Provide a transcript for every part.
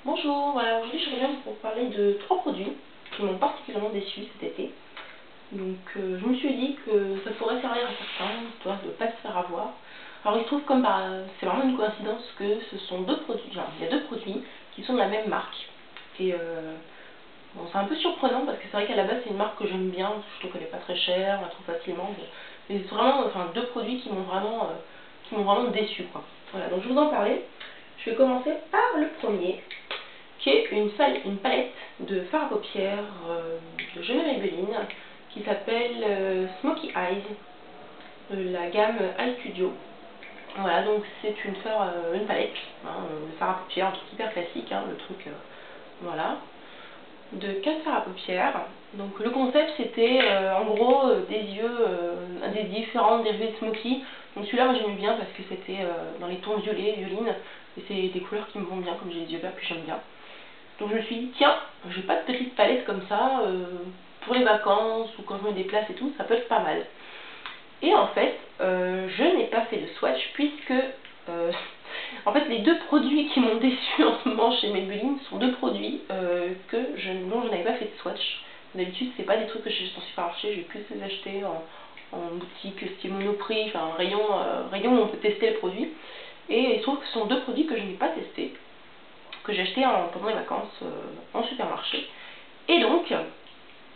Bonjour, voilà, aujourd'hui je reviens pour parler de 3 produits qui m'ont particulièrement déçue cet été. Donc je me suis dit que ça pourrait servir à certains, histoire de ne pas se faire avoir. Alors il se trouve comme c'est vraiment une coïncidence que ce sont deux produits, genre il y a deux produits qui sont de la même marque. Et bon, c'est un peu surprenant parce que c'est vrai qu'à la base c'est une marque que j'aime bien, je trouve qu'elle n'est pas très chère, on la trouve facilement. Mais c'est vraiment deux produits qui m'ont vraiment déçue, quoi. Voilà, donc je vais vous en parler. Je vais commencer par le premier, qui est une palette de fard à paupières de chez Maybelline qui s'appelle Smoky Eyes de la gamme Eye Studio. Voilà, donc c'est une palette, de fard à paupières, un truc hyper classique, le truc, voilà, de 4 fards à paupières. Donc le concept c'était en gros des différentes dérivés de Smoky. Donc celui-là moi j'aimais bien parce que c'était dans les tons violine, et c'est des couleurs qui me vont bien, comme j'ai les yeux verts puis j'aime bien. Donc je me suis dit, tiens, j'ai pas de petite palette comme ça, pour les vacances ou quand je me déplace et tout, ça peut être pas mal. Et en fait, je n'ai pas fait de swatch puisque, en fait, les deux produits qui m'ont déçu en ce moment chez Maybelline sont deux produits dont je n'avais pas fait de swatch. D'habitude, c'est pas des trucs que j'achète en supermarché, je vais plus les acheter en boutique style Monoprix, enfin rayon où on peut tester le produit. Et il se trouve que ce sont deux produits que je n'ai pas testés, que j'ai acheté pendant les vacances en supermarché. Et donc,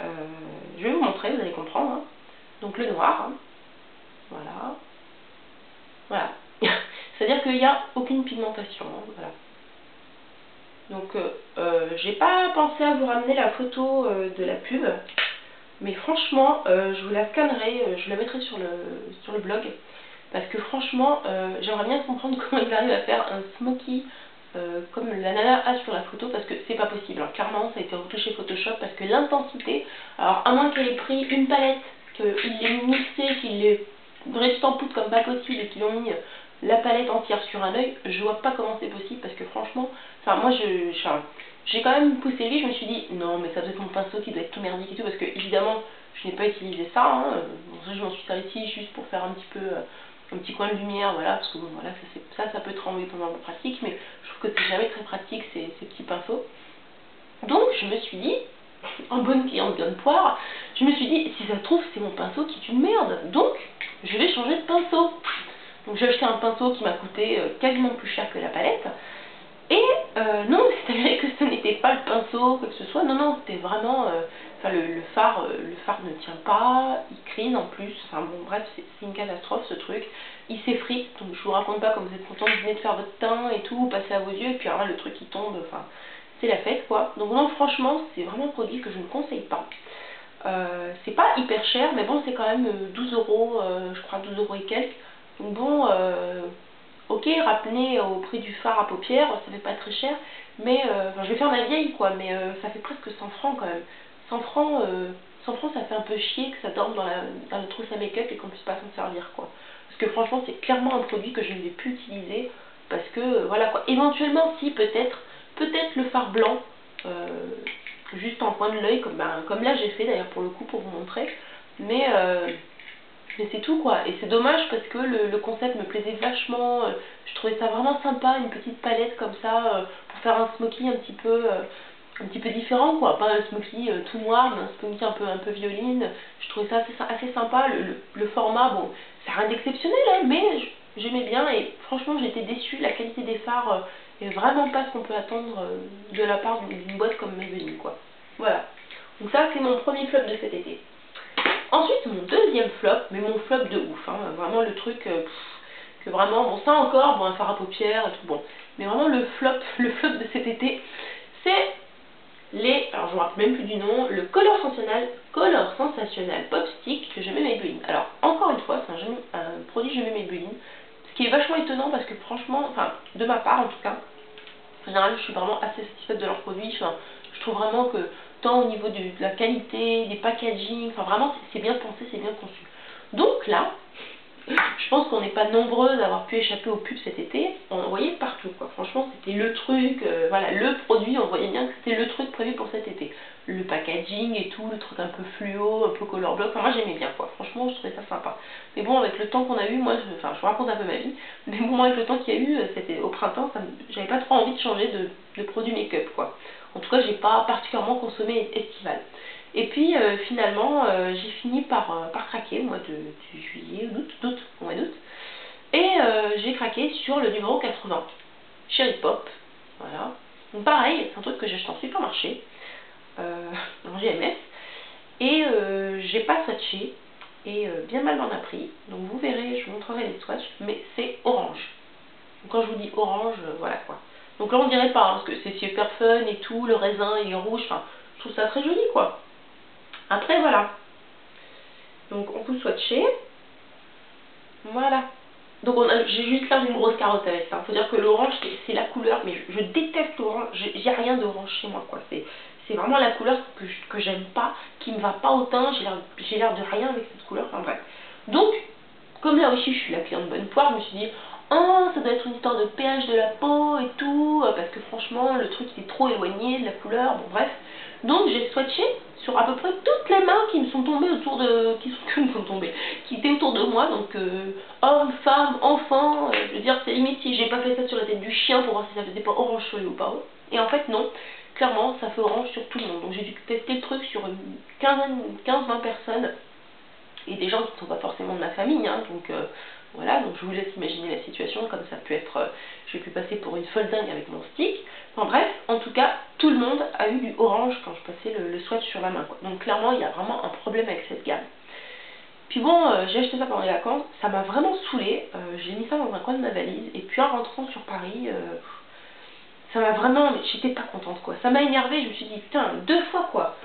je vais vous montrer, vous allez comprendre. Donc le noir, voilà. Voilà. C'est-à-dire qu'il n'y a aucune pigmentation, voilà. Donc j'ai pas pensé à vous ramener la photo de la pub, mais franchement, je vous la scannerai, je la mettrai sur le blog, parce que franchement, j'aimerais bien comprendre comment il arrive à faire un smoky comme la nana a sur la photo, parce que c'est pas possible. Alors clairement, ça a été retouché Photoshop, parce que l'intensité, alors à moins qu'elle ait pris une palette, qu'il l'ait mixée, qu'il l'ait réduite en poudre comme pas possible, et qu'ils ont mis la palette entière sur un œil, je vois pas comment c'est possible, parce que franchement, enfin moi j'ai quand même poussé lui, je me suis dit non mais ça doit être mon pinceau qui doit être tout merdique et tout, parce que évidemment je n'ai pas utilisé ça, bon, ça je m'en suis servi juste pour faire un petit peu un petit coin de lumière, voilà, parce que bon, voilà, ça peut être embêtant pratique, mais je trouve que c'est jamais très pratique ces petits pinceaux. Donc je me suis dit, en bonne cliente bonne poire, je me suis dit, si ça se trouve c'est mon pinceau qui est une merde, donc je vais changer de pinceau. Donc j'ai acheté un pinceau qui m'a coûté quasiment plus cher que la palette. Et non, c'est avéré que ce n'était pas le pinceau, quoi que ce soit. Non, non, c'était vraiment... le phare ne tient pas, il crise en plus. Enfin bon, bref, c'est une catastrophe ce truc. Il s'effrite, donc je vous raconte pas comme vous êtes content, vous venez de faire votre teint et tout, passer à vos yeux, et puis alors là, le truc il tombe, enfin, c'est la fête quoi. Donc non, franchement, c'est vraiment un produit que je ne conseille pas. C'est pas hyper cher, mais bon, c'est quand même 12 euros, je crois 12 euros et quelques. Donc bon, ok, ramené au prix du fard à paupières, ça fait pas très cher, mais enfin, je vais faire ma vieille quoi, mais ça fait presque 100 francs quand même. 100 francs, 100 francs ça fait un peu chier que ça dorme dans la trousse à make-up et qu'on puisse pas s'en servir quoi. Parce que franchement c'est clairement un produit que je ne vais plus utiliser, parce que voilà quoi. Éventuellement si peut-être le fard blanc, juste en coin de l'œil, comme là j'ai fait d'ailleurs pour le coup pour vous montrer, mais c'est tout quoi. Et c'est dommage parce que le concept me plaisait vachement, je trouvais ça vraiment sympa, une petite palette comme ça, pour faire un smoky un petit peu différent quoi, pas un smoky tout noir, mais un smoky un peu violine. Je trouvais ça assez sympa, le format, bon, c'est rien d'exceptionnel, mais j'aimais bien, et franchement j'étais déçue, la qualité des fards est vraiment pas ce qu'on peut attendre de la part d'une boîte comme Maybelline quoi. Voilà, donc ça c'est mon premier flop de cet été. Ensuite, mon deuxième flop, mais mon flop de ouf, vraiment le truc que vraiment, bon ça encore, bon un fard à paupières et tout, bon, mais vraiment le flop de cet été, c'est alors je me rappelle même plus du nom, le Color Sensationnel Pop Stick que je mets Maybelline. Alors encore une fois, c'est un produit que je mets Maybelline, ce qui est vachement étonnant parce que franchement, enfin de ma part en tout cas, en général, je suis vraiment assez satisfaite de leurs produits. Enfin, je trouve vraiment que tant au niveau de la qualité, des packaging, enfin vraiment c'est bien pensé, c'est bien conçu. Donc là, Je pense qu'on n'est pas nombreux à avoir pu échapper aux pubs cet été. On en voyait partout, quoi. Franchement, c'était le truc, voilà, le produit, on voyait bien que c'était le truc prévu pour cet été. Le packaging et tout, le truc un peu fluo, un peu color block. Enfin, moi, j'aimais bien, quoi. Franchement, je trouvais ça sympa. Mais bon, avec le temps qu'on a eu, moi, je vous raconte un peu ma vie. Mais bon, moi, avec le temps qu'il y a eu, c'était au printemps, j'avais pas trop envie de changer de produit make-up, quoi. En tout cas, j'ai pas particulièrement consommé estival. Et puis finalement, j'ai fini par craquer au mois de juillet, au mois d'août. Et j'ai craqué sur le numéro 80, Cherry Pop. Voilà. Donc pareil, c'est un truc que j'ai acheté en supermarché, en GMS. Et j'ai pas swatché. Et bien mal m'en a pris. Donc vous verrez, je vous montrerai les swatchs. Mais c'est orange. Donc quand je vous dis orange, voilà quoi. Donc là on dirait pas, hein, parce que c'est super fun et tout, le raisin il est rouge. Enfin, je trouve ça très joli quoi. Après voilà, donc on peut swatcher, voilà. Donc j'ai juste l'air d'une grosse carotte avec ça. Faut dire que l'orange c'est la couleur, mais je déteste l'orange, j'ai rien d'orange chez moi quoi. C'est vraiment la couleur que j'aime pas, qui me va pas au teint, j'ai l'air de rien avec cette couleur, enfin bref. Donc, comme là aussi je suis la cliente bonne poire, je me suis dit, oh ça doit être une histoire de pH de la peau et tout, parce que franchement le truc il est trop éloigné de la couleur, bon bref. Donc j'ai swatché sur à peu près toutes les mains qui me sont tombées autour de... qui étaient autour de moi, donc hommes, femmes, enfants, je veux dire c'est limite si j'ai pas fait ça sur la tête du chien pour voir si ça faisait pas orange sur lui ou pas. Et en fait non, clairement ça fait orange sur tout le monde. Donc j'ai dû tester le truc sur une 15-20 personnes et des gens qui ne sont pas forcément de ma famille, hein, donc voilà, donc je vous laisse imaginer la situation, comme ça peut être, j'ai pu passer pour une folle dingue avec mon stick. Enfin bref, en tout cas, tout le monde a eu du orange quand je passais le swatch sur la main, quoi. Donc clairement, il y a vraiment un problème avec cette gamme. Puis bon, j'ai acheté ça pendant les vacances, ça m'a vraiment saoulée, j'ai mis ça dans un coin de ma valise, et puis en rentrant sur Paris, ça m'a vraiment, j'étais pas contente quoi, ça m'a énervée, je me suis dit putain, 2 fois quoi,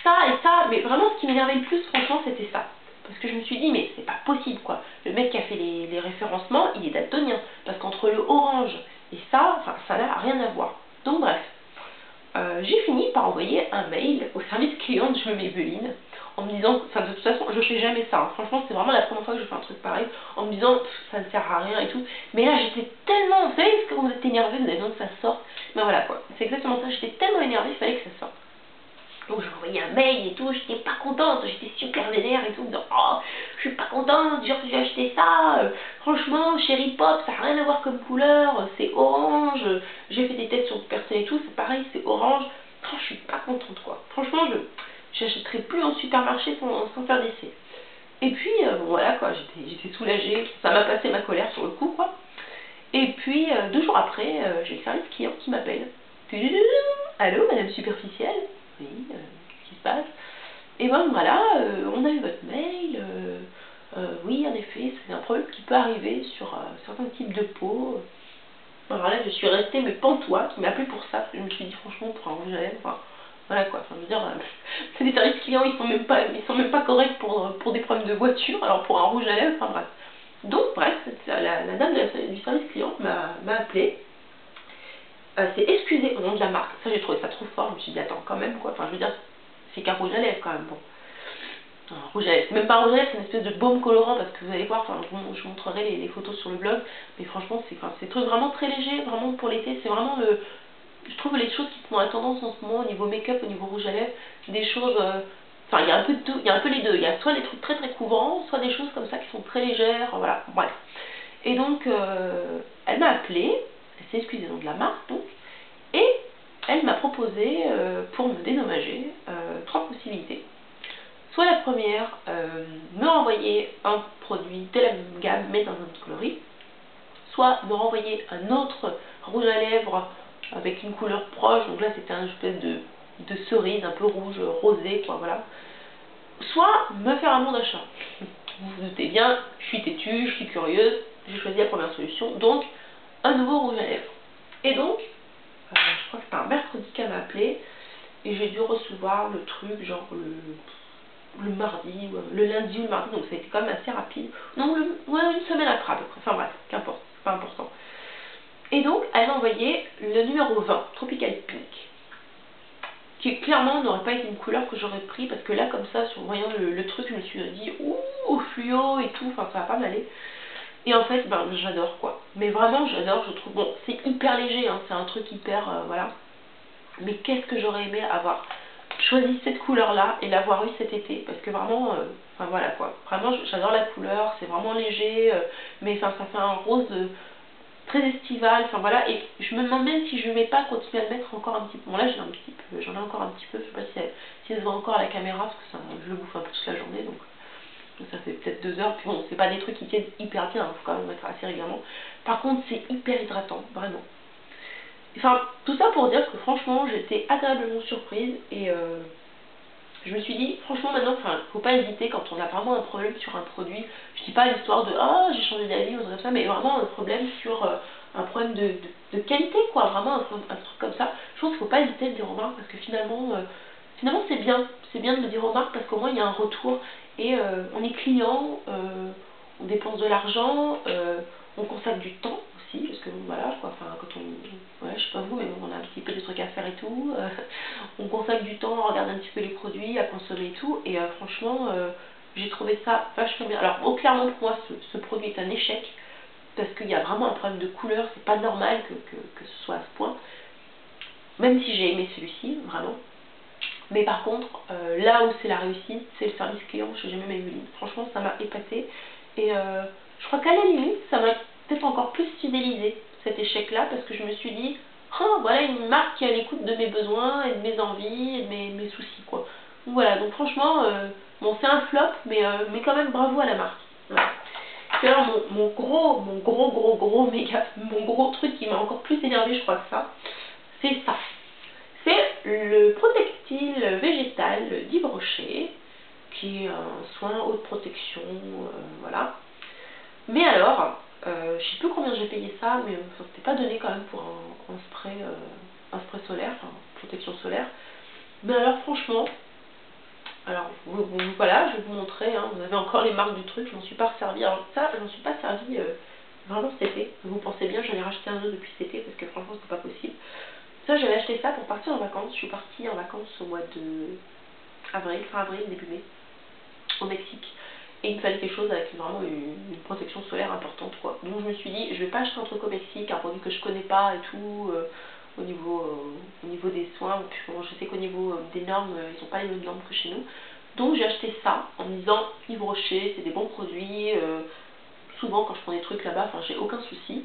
ça et ça, mais vraiment ce qui m'énervait le plus franchement c'était ça. Parce que je me suis dit, mais c'est pas possible quoi. Le mec qui a fait les référencements, il est daltonien. Parce qu'entre le orange et ça, enfin, ça n'a rien à voir. Donc bref, j'ai fini par envoyer un mail au service client de Je me Maybelline en me disant, enfin de toute façon, je fais jamais ça. Hein. Franchement, c'est vraiment la première fois que je fais un truc pareil en me disant, ça ne sert à rien et tout. Mais là, j'étais tellement, vous savez, quand vous êtes énervé, vous avez besoin que ça sorte. Ben voilà quoi, c'est exactement ça. J'étais tellement énervée, il fallait que ça sorte. Donc je lui ai envoyé un mail et tout, j'étais pas contente, j'étais super vénère et tout, en disant oh, je suis pas contente, j'ai acheté ça, franchement, Cherry Pop, ça n'a rien à voir comme couleur, c'est orange, j'ai fait des tests sur d'autres personnes et tout, c'est pareil, c'est orange, oh, je suis pas contente quoi. Franchement, je n'achèterai plus en supermarché sans faire d'essai. Et puis, bon voilà quoi, j'étais soulagée, ça m'a passé ma colère sur le coup quoi. Et puis, 2 jours après, j'ai le service client qui m'appelle. Allô, madame superficielle? Oui, qu'est-ce qui se passe? Et ben voilà, on a eu votre mail, oui en effet, c'est un problème qui peut arriver sur certains types de peau. Alors là, je suis restée mais pantois, qui m'a appelé pour ça, parce que je me suis dit franchement, pour un rouge à lèvres, enfin, voilà quoi, enfin, je veux dire, c'est des services clients, ils sont même pas corrects pour des problèmes de voiture, alors pour un rouge à lèvres, enfin bref. Donc bref, la dame du service client m'a appelé, s'est excusée au nom de la marque, ça j'ai trouvé ça trop fort, je me suis dit attends quand même quoi, enfin je veux dire, c'est qu'un rouge à lèvres quand même, bon. Un rouge à lèvres, c'est même pas un rouge à lèvres, c'est une espèce de baume colorant parce que vous allez voir, enfin, je vous montrerai les photos sur le blog, mais franchement c'est des trucs vraiment très légers, vraiment pour l'été, c'est vraiment je trouve les choses qui sont à tendance en ce moment au niveau make-up, au niveau rouge à lèvres, des choses, enfin il y a un peu de tout, il y a un peu les deux, il y a soit des trucs très très couvrants, soit des choses comme ça qui sont très légères, voilà, bref. Et donc elle m'a appelé, elle s'est excusée au nom de la marque donc, et elle m'a proposé pour me dédommager 3 possibilités. Soit la première, me renvoyer un produit de la même gamme mais dans un autre coloris, soit me renvoyer un autre rouge à lèvres avec une couleur proche, donc là c'était un espèce de cerise un peu rouge rosé quoi, voilà. Soit me faire un bon d'achat. Vous vous doutez bien, je suis têtue, je suis curieuse, j'ai choisi la première solution, donc un nouveau rouge à lèvres. Et donc, je crois que c'était un mercredi qu'elle m'a appelé, et j'ai dû recevoir le truc genre le mardi, ou le lundi ou le mardi, donc ça a été quand même assez rapide. Donc ouais, une semaine après à peu près, enfin bref, qu'importe, c'est pas important. Et donc, elle m'a envoyé le numéro 20, Tropical Pink, qui clairement n'aurait pas été une couleur que j'aurais pris, parce que là, comme ça, sur voyant le truc, je me suis dit, ouh, fluo et tout, enfin ça va pas m'aller. Et en fait, ben, j'adore quoi. Mais vraiment, j'adore, je trouve. Bon, c'est hyper léger, hein, c'est un truc hyper. Voilà. Mais qu'est-ce que j'aurais aimé avoir choisi cette couleur-là et l'avoir eu cet été. Parce que vraiment, enfin voilà quoi. Vraiment, j'adore la couleur, c'est vraiment léger. Mais enfin, ça fait un rose très estival. Enfin voilà. Et je me demande même si je ne vais pas continuer à le mettre encore un petit peu. Bon, là, j'en ai encore un petit peu. Je sais pas si ça se voit encore à la caméra parce que ça, je le bouffe un peu toute la journée. Donc ça fait peut-être 2 heures, puis bon, c'est pas des trucs qui tiennent hyper bien, il faut quand même mettre assez régulièrement. Par contre, c'est hyper hydratant, vraiment. Enfin, tout ça pour dire que franchement, j'étais agréablement surprise et je me suis dit, franchement, maintenant, enfin, faut pas hésiter quand on a vraiment un problème sur un produit. Je dis pas l'histoire de ah, j'ai changé d'avis ou comme ça, mais vraiment un problème sur un problème de qualité, quoi. Vraiment un truc comme ça. Je pense qu'il faut pas hésiter à le dire aux marques parce que finalement, c'est bien. C'est bien de le dire aux marques parce qu'au moins il y a un retour et on est client, on dépense de l'argent, on consacre du temps aussi, parce que bon, voilà, quoi, enfin, quand on, ouais, je sais pas vous, mais bon, on a un petit peu des trucs à faire et tout, on consacre du temps à regarder un petit peu les produits, à consommer et tout, et franchement, j'ai trouvé ça vachement bien. Alors, bon, clairement, pour moi, ce produit est un échec, parce qu'il y a vraiment un problème de couleur, c'est pas normal que ce soit à ce point, même si j'ai aimé celui-ci, vraiment. Mais par contre, là où c'est la réussite, c'est le service client chez GMM Maybelline. Franchement, ça m'a épatée. Et je crois qu'à la limite, ça m'a peut-être encore plus fidélisée, cet échec-là, parce que je me suis dit, oh, voilà une marque qui est à l'écoute de mes besoins et de mes envies et de mes soucis, quoi. Donc voilà, donc franchement, bon, c'est un flop, mais quand même bravo à la marque. Voilà. Puis alors, mon gros, méga, mon gros truc qui m'a encore plus énervé, je crois que ça, c'est ça. C'est le Protectil végétal d'Yves Rocher, qui est un soin haute protection, voilà. Mais alors, je sais plus combien j'ai payé ça, mais c'était pas donné quand même pour un spray solaire, enfin protection solaire. Mais alors franchement, alors voilà, je vais vous montrer, hein, vous avez encore les marques du truc, je m'en suis pas resservie. Alors ça, je m'en suis pas servi vraiment cet été. Vous pensez bien, j'en ai racheté un autre depuis cet été parce que franchement c'est pas possible. Ça, j'avais acheté ça pour partir en vacances. Je suis partie en vacances au mois de avril, fin avril, début mai, au Mexique. Et il me fallait quelque chose avec vraiment une protection solaire importante, quoi. Donc je me suis dit, je vais pas acheter un truc au Mexique, un produit que je connais pas et tout, au niveau des soins. Puis bon, je sais qu'au niveau des normes, ils ont pas les mêmes normes que chez nous. Donc j'ai acheté ça en me disant, Yves Rocher, c'est des bons produits. Souvent, quand je prends des trucs là-bas, enfin, j'ai aucun souci.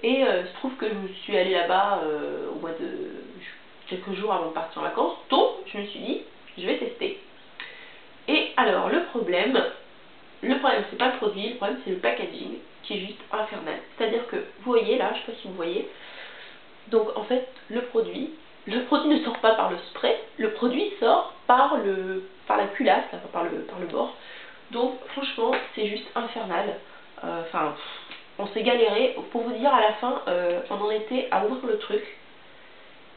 Et il se trouve que je me suis allée là-bas au mois de quelques jours avant de partir en vacances, donc je me suis dit, je vais tester. Et alors le problème c'est pas le produit, le problème c'est le packaging qui est juste infernal. C'est-à-dire que vous voyez là, je sais pas si vous voyez, donc en fait le produit ne sort pas par le spray, le produit sort par la culasse, là, par le bord. Donc franchement c'est juste infernal. Enfin, on s'est galéré. Pour vous dire, à la fin, on en était à ouvrir le truc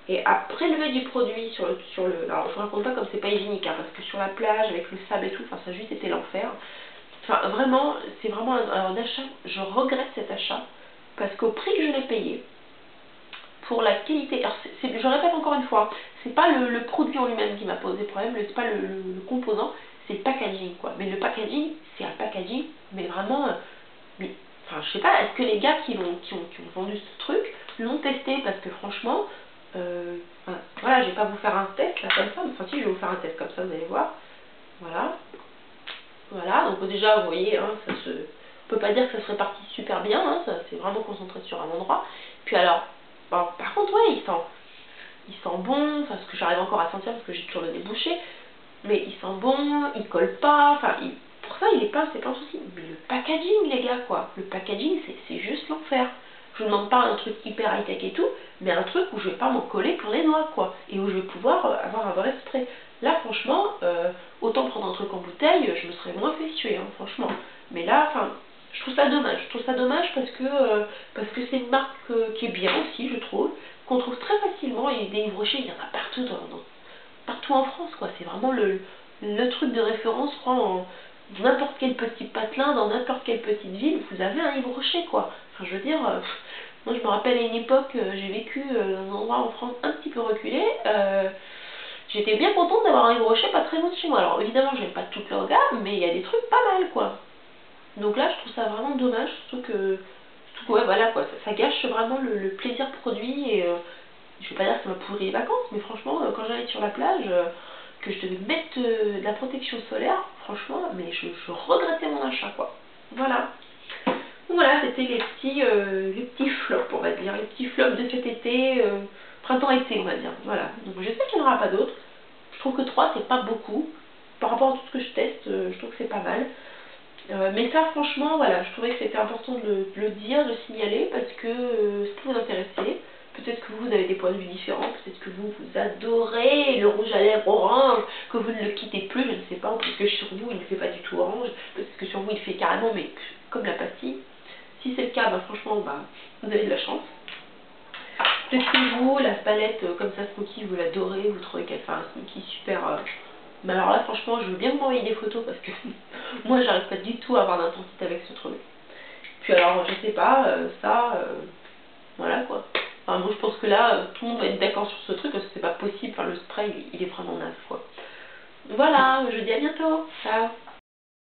et à prélever du produit sur le. Alors, je vous raconte pas comme c'est pas hygiénique, hein, parce que sur la plage, avec le sable et tout, enfin, ça a juste été l'enfer. Enfin, vraiment, c'est vraiment un achat. Je regrette cet achat parce qu'au prix que je l'ai payé, pour la qualité. Alors, je répète encore une fois, c'est pas le produit en lui-même qui m'a posé problème, c'est pas le composant, c'est le packaging, quoi. Mais le packaging, c'est un packaging, mais vraiment. Mais, enfin, je sais pas, est-ce que les gars qui ont vendu ce truc l'ont testé? Parce que franchement, enfin, voilà, je vais pas vous faire un test là comme ça, mais enfin si, je vais vous faire un test comme ça, vous allez voir. Voilà. Voilà, donc déjà, vous voyez, hein, on peut pas dire que ça se répartit super bien, hein, ça c'est vraiment concentré sur un endroit. Puis alors, bon, par contre, ouais, il sent bon, enfin, ce que j'arrive encore à sentir parce que j'ai toujours le nez bouché, mais il sent bon, il colle pas, enfin, pour ça, c'est pas un souci. Mais le packaging, les gars, quoi, le packaging, c'est juste l'enfer. Je vous demande pas un truc hyper high-tech et tout, mais un truc où je vais pas m'en coller plein les doigts, quoi, et où je vais pouvoir avoir un vrai spray. Là, franchement, autant prendre un truc en bouteille, je me serais moins fait suer, hein, franchement. Mais là, enfin, je trouve ça dommage. Je trouve ça dommage parce que c'est une marque qui est bien aussi, je trouve, qu'on trouve très facilement, et des Yves Rocher, il y en a partout partout en France, quoi. C'est vraiment le truc de référence, je crois, dans n'importe quel petit patelin, dans n'importe quelle petite ville, vous avez un Yves Rocher, quoi. Enfin, je veux dire, moi je me rappelle à une époque, j'ai vécu dans un endroit en France un petit peu reculé, j'étais bien contente d'avoir un Yves Rocher pas très loin de chez moi. Alors évidemment, j'aime pas toute leur gamme, mais il y a des trucs pas mal, quoi. Donc là, je trouve ça vraiment dommage, ouais, voilà quoi, ça gâche vraiment le plaisir produit et je vais pas dire que ça m'a pourri les vacances, mais franchement, quand j'allais sur la plage, que je devais mettre de la protection solaire, franchement, mais je regrettais mon achat quoi. Voilà. Donc voilà, c'était les petits flops, on va dire, les petits flops de cet été, printemps-été, on va dire. Voilà. Donc j'espère qu'il n'y en aura pas d'autres. Je trouve que 3 c'est pas beaucoup. Par rapport à tout ce que je teste, je trouve que c'est pas mal. Mais ça, franchement, voilà, je trouvais que c'était important de le dire, de le signaler, parce que ça peut vous intéresser. Peut-être que vous avez des points de vue différents, peut-être que vous adorez le rouge à lèvres orange, que vous ne le quittez plus, je ne sais pas, peut-être que sur vous il ne fait pas du tout orange, peut-être que sur vous il fait carrément, mais comme la pastille. Si c'est le cas, bah, franchement, bah, vous avez de la chance. Peut-être que vous, la palette comme ça, Smoky, vous l'adorez, vous trouvez qu'elle fait un Smoky super... Mais alors là, franchement, je veux bien vous envoyer des photos parce que moi, j'arrive pas du tout à avoir d'intensité avec ce truc. Puis alors, je sais pas, voilà quoi. Enfin, moi, je pense que là, tout le monde va être d'accord sur ce truc parce que c'est pas possible. Enfin, le spray, il est vraiment naze quoi. Voilà, je vous dis à bientôt. Ciao.